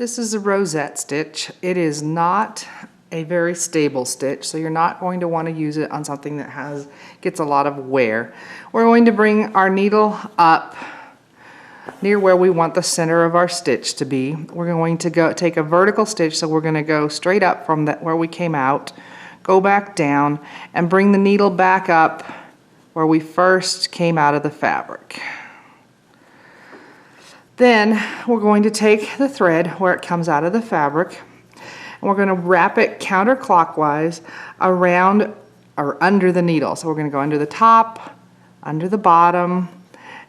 This is a rosette stitch. It is not a very stable stitch, so you're not going to want to use it on something that gets a lot of wear. We're going to bring our needle up near where we want the center of our stitch to be. We're going to take a vertical stitch, so we're going to go straight up from where we came out, go back down, and bring the needle back up where we first came out of the fabric. Then we're going to take the thread where it comes out of the fabric, and we're going to wrap it counterclockwise around or under the needle. So we're going to go under the top, under the bottom,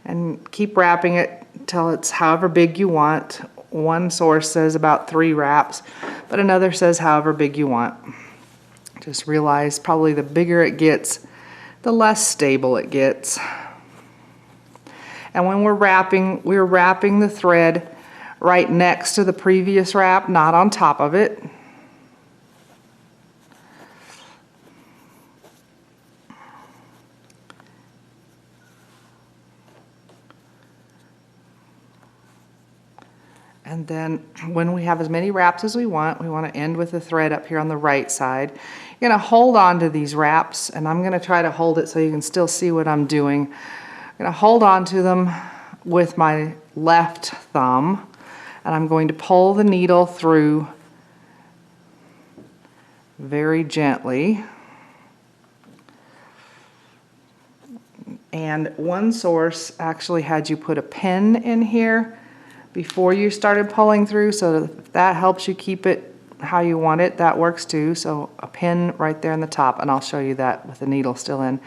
and keep wrapping it until it's however big you want. One source says about 3 wraps, but another says however big you want. Just realize probably the bigger it gets, the less stable it gets. And when we're wrapping the thread right next to the previous wrap, not on top of it. And then when we have as many wraps as we want to end with the thread up here on the right side. You're going to hold on to these wraps, and I'm going to try to hold it so you can still see what I'm doing. I'm going to hold on to them with my left thumb, and I'm going to pull the needle through very gently. And one source actually had you put a pin in here before you started pulling through, so if that helps you keep it how you want it, that works too. So a pin right there in the top, and I'll show you that with the needle still in.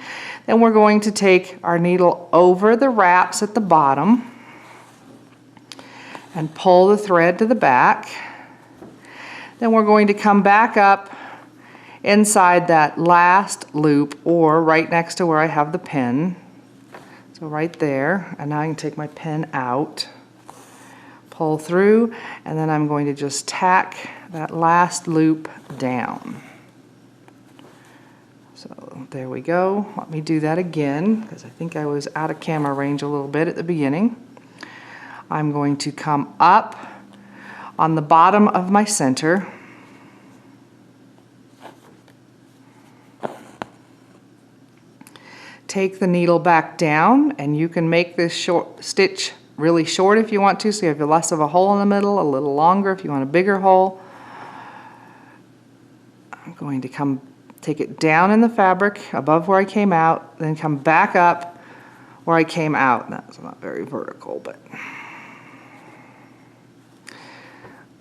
Then we're going to take our needle over the wraps at the bottom and pull the thread to the back. Then we're going to come back up inside that last loop, or right next to where I have the pin. So right there, and now I can take my pin out, pull through, and then I'm going to just tack that last loop down. So there we go. Let me do that again, because I think I was out of camera range a little bit at the beginning. I'm going to come up on the bottom of my center, take the needle back down, and you can make this stitch really short if you want to, so you have less of a hole in the middle, a little longer if you want a bigger hole. I'm going to take it down in the fabric above where I came out, then come back up where I came out. That's not very vertical, but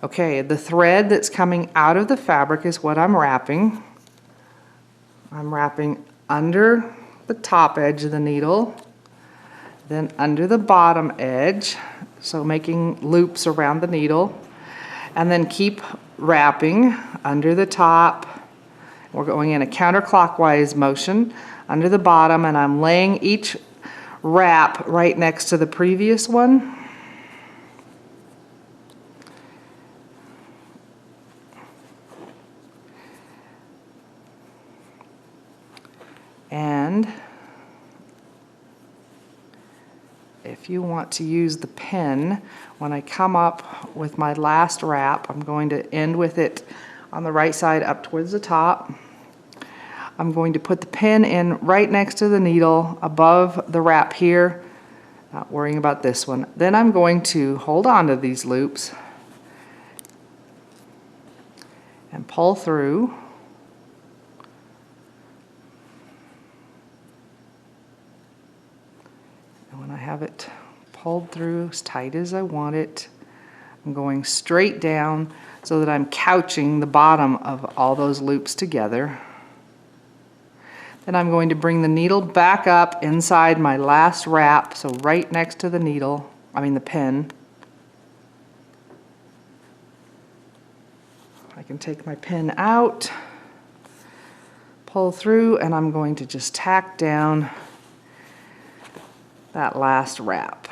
okay, the thread that's coming out of the fabric is what I'm wrapping. I'm wrapping under the top edge of the needle, then under the bottom edge, so making loops around the needle, and then keep wrapping under the top. We're going in a counterclockwise motion under the bottom, and I'm laying each wrap right next to the previous one. And if you want to use the pin, when I come up with my last wrap, I'm going to end with it on the right side up towards the top. I'm going to put the pin in right next to the needle above the wrap here, not worrying about this one. Then I'm going to hold on to these loops and pull through. And when I have it pulled through as tight as I want it, I'm going straight down so that I'm couching the bottom of all those loops together. Then I'm going to bring the needle back up inside my last wrap, so right next to the needle, the pin. I can take my pin out, pull through, and I'm going to just tack down that last wrap.